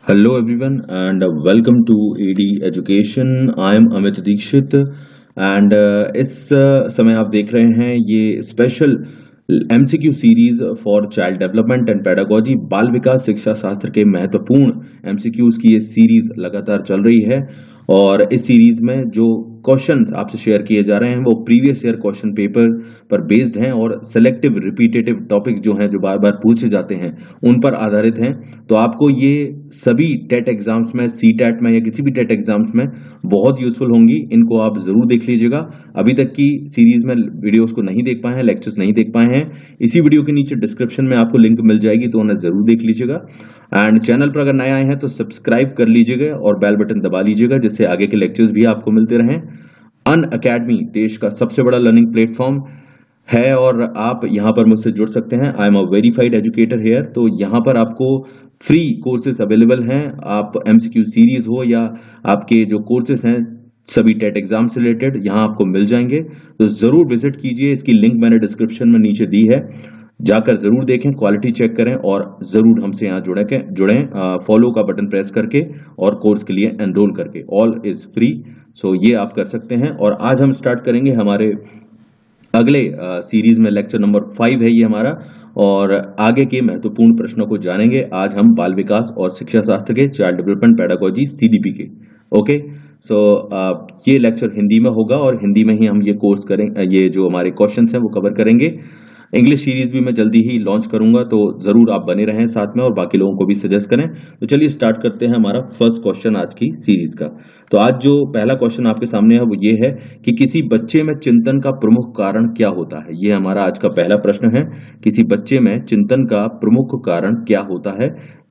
Hello everyone and welcome to AD Education. I am Amit Dikshit and इस समय आप देख रहे हैं ये special MCQ series for child development and pedagogy बाल विकास शिक्षा शास्त्र के महत्वपूर्ण MCQs की ये सीरीज लगातार चल रही है। और इस सीरीज में जो क्वेश्चंस आपसे शेयर किए जा रहे हैं वो प्रीवियस ईयर क्वेश्चन पेपर पर बेस्ड हैं और सेलेक्टिव रिपीटेटिव टॉपिक जो हैं जो बार बार पूछे जाते हैं उन पर आधारित हैं। तो आपको ये सभी टेट एग्जाम्स में, CTET में या किसी भी टेट एग्जाम्स में बहुत यूजफुल होंगी। इनको आप जरूर देख लीजिएगा। अभी तक की सीरीज में वीडियोस को नहीं देख पाए हैं, लेक्चर्स नहीं देख पाए हैं, इसी वीडियो के नीचे डिस्क्रिप्शन में आपको लिंक मिल जाएगी, तो उन्हें जरूर देख लीजिएगा। एंड चैनल पर अगर नए आए हैं तो सब्सक्राइब कर लीजिएगा और बेल बटन दबा लीजिएगा जिससे आगे के लेक्चर्स भी आपको मिलते रहें। अनअकैडमी देश का सबसे बड़ा लर्निंग प्लेटफॉर्म है और आप यहाँ पर मुझसे जुड़ सकते हैं। I am a verified educator here. तो यहाँ पर आपको फ्री कोर्सेज अवेलेबल हैं। आप MCQ सीरीज हो या आपके जो कोर्सेज हैं सभी टेट एग्जाम से रिलेटेड यहाँ आपको मिल जाएंगे, तो जरूर विजिट कीजिए। इसकी लिंक मैंने डिस्क्रिप्शन में नीचे दी है, जाकर जरूर देखें, क्वालिटी चेक करें और जरूर हमसे यहाँ जुड़ें फॉलो का बटन प्रेस करके और कोर्स के लिए एनरोल करके। ऑल इज फ्री, सो ये आप कर सकते हैं। और आज हम स्टार्ट करेंगे हमारे अगले सीरीज में, लेक्चर नंबर 5 है ये हमारा, और आगे के महत्वपूर्ण प्रश्नों को जानेंगे। आज हम बाल विकास और शिक्षा शास्त्र के चाइल्ड डेवलपमेंट पेडागोजी CDP के ओके। सो ये लेक्चर हिंदी में होगा और हिंदी में ही हम ये कोर्स करेंगे। ये जो हमारे क्वेश्चंस हैं वो कवर करेंगे। इंग्लिश सीरीज भी मैं जल्दी ही लॉन्च करूंगा, तो जरूर आप बने रहें साथ में और बाकी लोगों को भी सजेस्ट करें। तो चलिए स्टार्ट करते हैं हमारा फर्स्ट क्वेश्चन आज की सीरीज का। तो आज जो पहला क्वेश्चन आपके सामने है वो ये है कि किसी बच्चे में चिंतन का प्रमुख कारण क्या होता है। ये हमारा आज का पहला प्रश्न है। किसी बच्चे में चिंतन का प्रमुख कारण क्या होता है,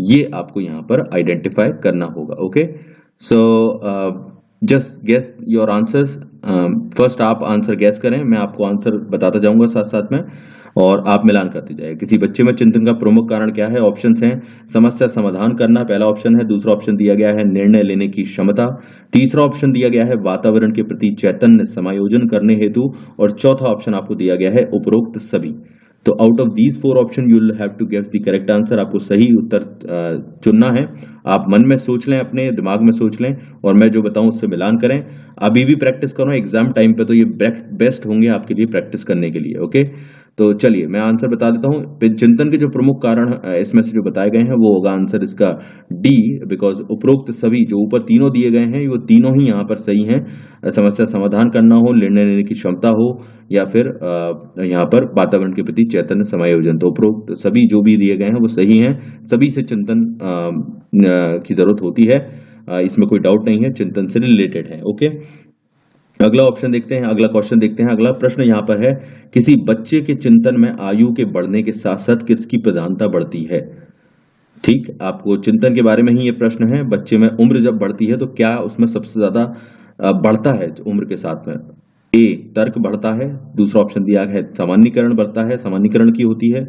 ये आपको यहाँ पर आइडेंटिफाई करना होगा। Okay, so just guess your answers. First आप आंसर गेस करें, मैं आपको आंसर बताता जाऊंगा साथ साथ में और आप मिलान करते जाइए। किसी बच्चे में चिंतन का प्रमुख कारण क्या है? ऑप्शंस हैं समस्या समाधान करना, पहला ऑप्शन है। दूसरा ऑप्शन दिया गया है निर्णय लेने की क्षमता। तीसरा ऑप्शन दिया गया है वातावरण के प्रति चैतन्य समायोजन करने हेतु। और चौथा ऑप्शन आपको दिया गया है उपरोक्त सभी। तो out of these 4 option you will have to guess the correct answer. आपको सही उत्तर चुनना है। आप मन में सोच लें, अपने दिमाग में सोच लें और मैं जो बताऊं उससे मिलान करें। अभी भी प्रैक्टिस करो, एग्जाम टाइम पे तो ये बेस्ट होंगे आपके लिए प्रैक्टिस करने के लिए। ओके, तो चलिए मैं आंसर बता देता हूं। चिंतन के जो प्रमुख कारण इसमें से जो बताए गए हैं वो होगा आंसर इसका D, बिकॉज उपरोक्त सभी जो ऊपर तीनों दिए गए हैं वो तीनों ही यहाँ पर सही हैं। समस्या समाधान करना हो, निर्णय लेने की क्षमता हो या फिर यहाँ पर वातावरण के प्रति चैतन्य समायोजन, तो उपरोक्त सभी जो भी दिए गए हैं वो सही हैं। सभी से चिंतन की जरूरत होती है, इसमें कोई डाउट नहीं है, चिंतन से रिलेटेड है। ओके, अगला ऑप्शन देखते हैं, अगला क्वेश्चन देखते हैं। अगला प्रश्न यहाँ पर है किसी बच्चे के चिंतन में आयु के बढ़ने के साथ साथ किसकी प्रधानता बढ़ती है। ठीक, आपको चिंतन के बारे में ही ये प्रश्न है। बच्चे में उम्र जब बढ़ती है तो क्या उसमें सबसे ज्यादा बढ़ता है उम्र के साथ में? A, तर्क बढ़ता है। दूसरा ऑप्शन दिया है सामान्यीकरण बढ़ता है, सामान्यीकरण की होती है।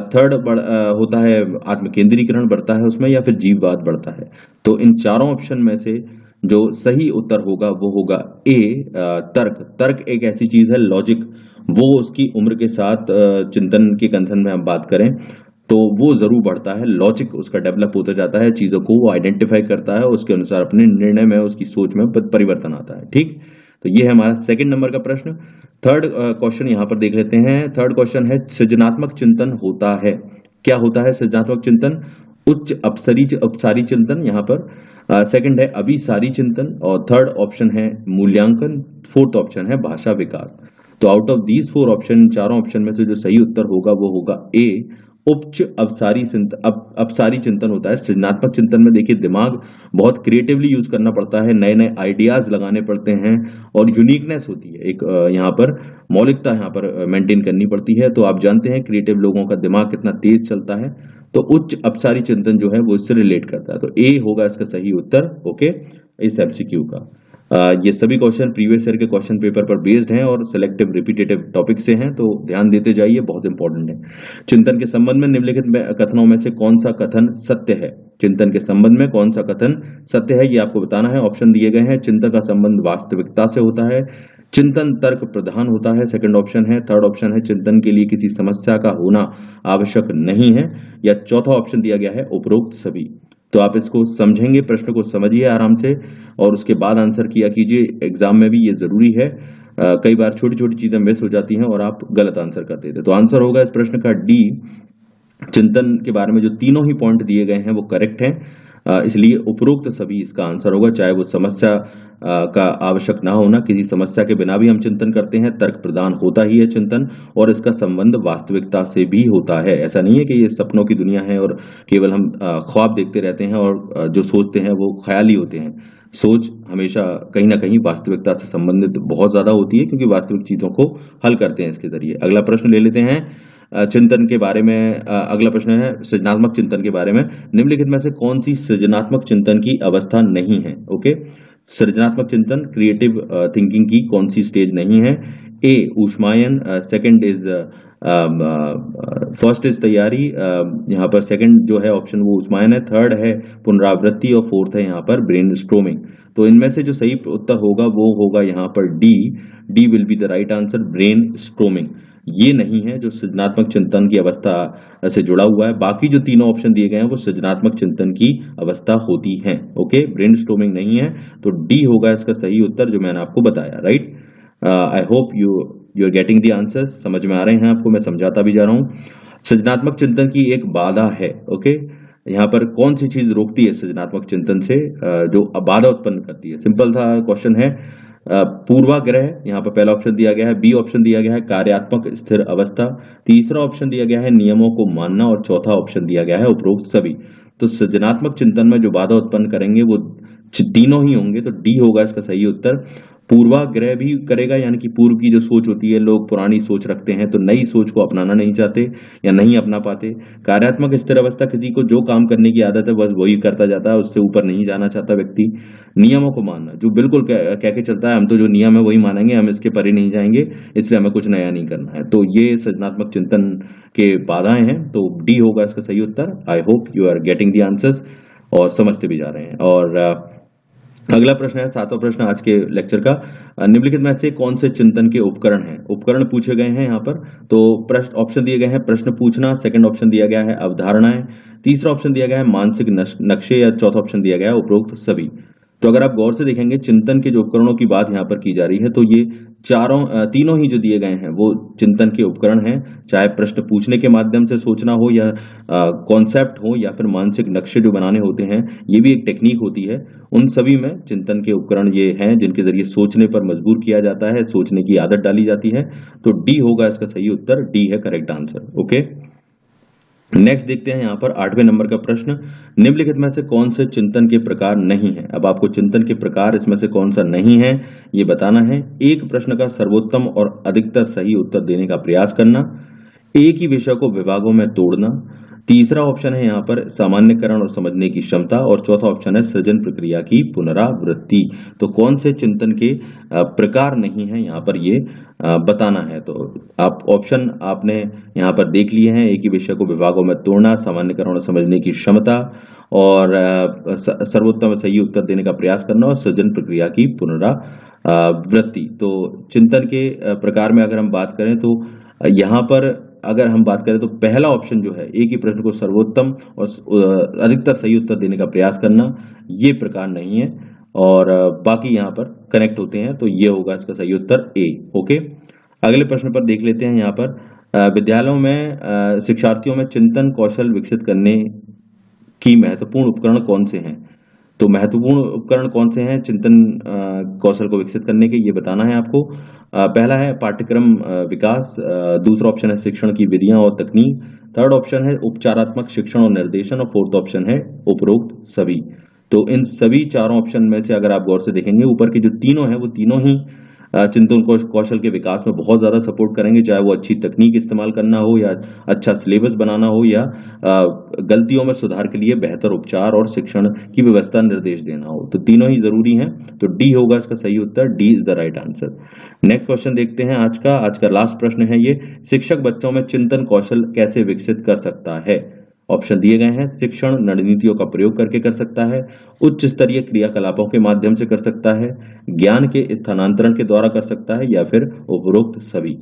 थर्ड होता है आत्मकेंद्रीकरण बढ़ता है उसमें, या फिर जीववाद बढ़ता है। तो इन चारों ऑप्शन में से जो सही उत्तर होगा वो होगा A, तर्क। तर्क एक ऐसी चीज है, लॉजिक, वो उसकी उम्र के साथ चिंतन के कंसर्न में हम बात करें तो वो जरूर बढ़ता है। लॉजिक उसका डेवलप होता जाता है, चीजों को वो आइडेंटिफाई करता है, उसके अनुसार अपने निर्णय में, उसकी सोच में परिवर्तन आता है। ठीक, तो ये है हमारा सेकंड नंबर का प्रश्न। थर्ड क्वेश्चन यहाँ पर देख लेते हैं। थर्ड क्वेश्चन है सृजनात्मक चिंतन होता है। क्या होता है सृजनात्मक चिंतन? उच्च अपसारी चिंतन यहाँ पर। सेकंड है अभिसारी चिंतन और थर्ड ऑप्शन है मूल्यांकन, फोर्थ ऑप्शन है भाषा विकास। तो आउट ऑफ दीज 4 ऑप्शन, चारों ऑप्शन में से जो सही उत्तर होगा वो होगा A, उच्च अपसारी चिंतन होता है। सृजनात्मक चिंतन में देखिए दिमाग बहुत क्रिएटिवली यूज करना पड़ता है, नए नए आइडियाज लगाने पड़ते हैं और यूनिकनेस होती है, एक यहाँ पर मौलिकता यहाँ पर मेंटेन करनी पड़ती है। तो आप जानते हैं क्रिएटिव लोगों का दिमाग कितना तेज चलता है, तो उच्च अपसारी चिंतन जो है वो इससे रिलेट करता है। तो A होगा इसका सही उत्तर। ओके, इस MCQ का ये सभी क्वेश्चन प्रीवियस ईयर के क्वेश्चन पेपर पर बेस्ड हैं और सिलेक्टिव रिपीटेटिव टॉपिक से हैं, तो ध्यान देते जाइए, बहुत इंपॉर्टेंट है। चिंतन के संबंध में निम्नलिखित कथनों में से कौन सा कथन सत्य है? चिंतन के संबंध में कौन सा कथन सत्य है ये आपको बताना है। ऑप्शन दिए गए हैं। चिंतन का संबंध वास्तविकता से होता है। चिंतन तर्क प्रधान होता है, सेकंड ऑप्शन है। थर्ड ऑप्शन है चिंतन के लिए किसी समस्या का होना आवश्यक नहीं है, या चौथा ऑप्शन दिया गया है उपरोक्त सभी। तो आप इसको समझेंगे, प्रश्न को समझिए आराम से और उसके बाद आंसर किया कीजिए। एग्जाम में भी ये जरूरी है। कई बार छोटी छोटी चीजें मिस हो जाती हैं और आप गलत आंसर कर देते हैं। तो आंसर होगा इस प्रश्न का डी। चिंतन के बारे में जो तीनों ही पॉइंट दिए गए हैं वो करेक्ट हैं, इसलिए उपरोक्त सभी इसका आंसर होगा। चाहे वो समस्या का आवश्यक ना होना, किसी समस्या के बिना भी हम चिंतन करते हैं, तर्क प्रदान होता ही है चिंतन, और इसका संबंध वास्तविकता से भी होता है। ऐसा नहीं है कि ये सपनों की दुनिया है और केवल हम ख्वाब देखते रहते हैं और जो सोचते हैं वो ख्याली होते हैं। सोच हमेशा कहीं ना कहीं वास्तविकता से संबंधित बहुत ज्यादा होती है, क्योंकि वास्तविक चीजों को हल करते हैं इसके जरिए। अगला प्रश्न ले लेते हैं चिंतन के बारे में। अगला प्रश्न है सृजनात्मक चिंतन के बारे में। निम्नलिखित में से कौन सी सृजनात्मक चिंतन की अवस्था नहीं है? ओके, सृजनात्मक चिंतन क्रिएटिव थिंकिंग की कौन सी स्टेज नहीं है? ए ऊष्मायन, सेकंड इज फर्स्ट इज तैयारी, यहाँ पर सेकंड जो है ऑप्शन वो ऊष्मायन है, थर्ड है पुनरावृत्ति और फोर्थ है यहाँ पर ब्रेनस्टॉर्मिंग। तो इनमें से जो सही उत्तर होगा वो होगा यहाँ पर D. D will be the right answer, brainstorming. ये नहीं है जो सृजनात्मक चिंतन की अवस्था से जुड़ा हुआ है। बाकी जो तीनों ऑप्शन दिए गए हैं वो सृजनात्मक चिंतन की अवस्था होती हैं। ओके, ब्रेनस्टॉर्मिंग नहीं है, तो डी होगा इसका सही उत्तर जो मैंने आपको बताया। Right, I hope you are getting the answers. समझ में आ रहे हैं आपको, मैं समझाता भी जा रहा हूँ। सृजनात्मक चिंतन की एक बाधा है। ओके, यहाँ पर कौन सी चीज रोकती है सृजनात्मक चिंतन से, जो बाधा उत्पन्न करती है? सिंपल सा क्वेश्चन है। पूर्वाग्रह यहाँ पर पहला ऑप्शन दिया गया है, बी ऑप्शन दिया गया है कार्यात्मक स्थिर अवस्था, तीसरा ऑप्शन दिया गया है नियमों को मानना, और चौथा ऑप्शन दिया गया है उपरोक्त सभी। तो सृजनात्मक चिंतन में जो बाधा उत्पन्न करेंगे वो तीनों ही होंगे, तो डी होगा इसका सही उत्तर। पूर्वाग्रह भी करेगा, यानी कि पूर्व की जो सोच होती है, लोग पुरानी सोच रखते हैं तो नई सोच को अपनाना नहीं चाहते या नहीं अपना पाते। कार्यात्मक स्थिर अवस्था, किसी को जो काम करने की आदत है बस वही करता जाता है, उससे ऊपर नहीं जाना चाहता व्यक्ति। नियमों को मानना, जो बिल्कुल कह के चलता है हम तो जो नियम है वही मानेंगे, हम इसके परे नहीं जाएंगे, इसलिए हमें कुछ नया नहीं करना है। तो ये सृजनात्मक चिंतन के बाधाएं हैं, तो डी होगा इसका सही उत्तर। I hope you are getting the answers और समझते भी जा रहे हैं। और अगला प्रश्न है, सातवां प्रश्न आज के लेक्चर का। निम्नलिखित में से कौन से चिंतन के उपकरण हैं? उपकरण पूछे गए हैं यहाँ पर। तो प्रश्न ऑप्शन दिए गए हैं प्रश्न पूछना, सेकंड ऑप्शन दिया गया है अवधारणाएं, तीसरा ऑप्शन दिया गया है मानसिक नक्शे, या चौथा ऑप्शन दिया गया है उपरोक्त सभी। तो अगर आप गौर से देखेंगे चिंतन के जो उपकरणों की बात यहाँ पर की जा रही है, तो ये तीनों ही जो दिए गए हैं वो चिंतन के उपकरण हैं। चाहे प्रश्न पूछने के माध्यम से सोचना हो, या कॉन्सेप्ट हो, या फिर मानसिक नक्शे जो बनाने होते हैं, ये भी एक टेक्निक होती है। उन सभी में चिंतन के उपकरण ये हैं जिनके जरिए सोचने पर मजबूर किया जाता है, सोचने की आदत डाली जाती है। तो डी होगा इसका सही उत्तर, डी है करेक्ट आंसर। ओके, नेक्स्ट देखते हैं यहाँ पर 8वें नंबर का प्रश्न। निम्नलिखित में से कौन से चिंतन के प्रकार नहीं है? अब आपको चिंतन के प्रकार इसमें से कौन सा नहीं है ये बताना है। एक प्रश्न का सर्वोत्तम और अधिकतर सही उत्तर देने का प्रयास करना, एक ही विषय को विभागों में तोड़ना, तीसरा ऑप्शन है यहाँ पर सामान्यकरण और समझने की क्षमता, और चौथा ऑप्शन है सृजन प्रक्रिया की पुनरावृत्ति। तो कौन से चिंतन के प्रकार नहीं है यहाँ पर ये बताना है। तो आप ऑप्शन आपने यहाँ पर देख लिए हैं, एक ही विषय को विभागों में तोड़ना, सामान्यकरण और समझने की क्षमता, और सर्वोत्तम सही उत्तर देने का प्रयास करना, और सृजन प्रक्रिया की पुनरावृत्ति। तो चिंतन के प्रकार में अगर हम बात करें तो यहाँ पर अगर हम बात करें तो पहला ऑप्शन जो है, एक ही प्रश्न को सर्वोत्तम और अधिकतर सही उत्तर देने का प्रयास करना, ये प्रकार नहीं है, और बाकी यहाँ पर कनेक्ट होते हैं, तो ये होगा इसका सही उत्तर ए। ओके, अगले प्रश्न पर देख लेते हैं। यहाँ पर विद्यालयों में शिक्षार्थियों में चिंतन कौशल विकसित करने की महत्वपूर्ण उपकरण कौन से हैं? तो महत्वपूर्ण उपकरण कौन से हैं चिंतन कौशल को विकसित करने के, ये बताना है आपको। पहला है पाठ्यक्रम विकास, दूसरा ऑप्शन है शिक्षण की विधियां और तकनीक, थर्ड ऑप्शन है उपचारात्मक शिक्षण और निर्देशन, और फोर्थ ऑप्शन है उपरोक्त सभी। तो इन सभी चारों ऑप्शन में से अगर आप गौर से देखेंगे, ऊपर के जो तीनों हैं वो तीनों ही चिंतन कौशल के विकास में बहुत ज्यादा सपोर्ट करेंगे, चाहे वो अच्छी तकनीक इस्तेमाल करना हो, या अच्छा सिलेबस बनाना हो, या गलतियों में सुधार के लिए बेहतर उपचार और शिक्षण की व्यवस्था निर्देश देना हो। तो तीनों ही जरूरी हैं, तो डी होगा इसका सही उत्तर, D is the right answer. Next question देखते हैं आज का लास्ट प्रश्न है ये, शिक्षक बच्चों में चिंतन कौशल कैसे विकसित कर सकता है? ऑप्शन दिए गए हैं, शिक्षण रणनीतियों का प्रयोग करके कर सकता है, उच्च स्तरीय क्रियाकलापों के माध्यम से कर सकता है, ज्ञान के स्थानांतरण के द्वारा कर सकता है, या फिर उपरोक्त सभी।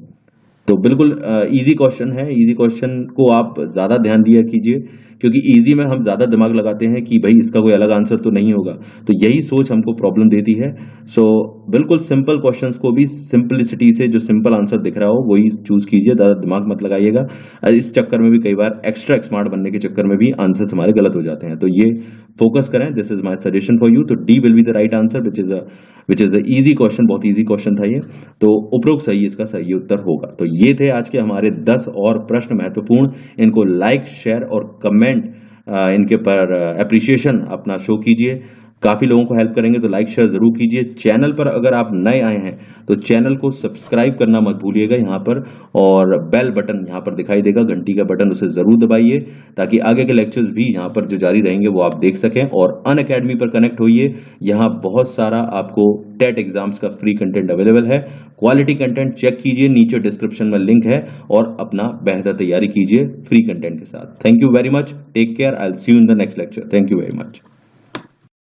तो बिल्कुल इजी क्वेश्चन है, इजी क्वेश्चन को आप ज्यादा ध्यान दिया कीजिए, क्योंकि इजी में हम ज़्यादा दिमाग लगाते हैं कि भाई इसका कोई अलग आंसर तो नहीं होगा, तो यही सोच हमको प्रॉब्लम देती है। सो बिल्कुल सिंपल क्वेश्चंस को भी सिंपलिसिटी से जो सिंपल आंसर दिख रहा हो वही चूज कीजिए, ज़्यादा दिमाग मत लगाइएगा। इस चक्कर में भी कई बार एक्स्ट्रा स्मार्ट बनने के चक्कर में भी आंसर्स हमारे गलत हो जाते हैं, तो ये फोकस करें। This is my suggestion for you. तो D will be the right answer which is a easy question, बहुत इजी क्वेश्चन था ये, तो उपरोक्त सही इसका सही उत्तर होगा। तो ये थे आज के हमारे 10 और प्रश्न महत्वपूर्ण। इनको लाइक, शेयर और कमेंट इनके पर अप्रिसिएशन अपना शो कीजिए, काफी लोगों को हेल्प करेंगे। तो लाइक शेयर जरूर कीजिए। चैनल पर अगर आप नए आए हैं तो चैनल को सब्सक्राइब करना मत भूलिएगा यहाँ पर, और बेल बटन यहाँ पर दिखाई देगा, घंटी का बटन, उसे जरूर दबाइए ताकि आगे के लेक्चर्स भी यहाँ पर जो जारी रहेंगे वो आप देख सकें। और अनअकैडमी पर कनेक्ट होइए, यहाँ बहुत सारा आपको टेट एग्जाम्स का फ्री कंटेंट अवेलेबल है। क्वालिटी कंटेंट चेक कीजिए, नीचे डिस्क्रिप्शन में लिंक है, और अपना बेहतर तैयारी कीजिए फ्री कंटेंट के साथ। Thank you very much, take care, I will see you in the next lecture. Thank you very much.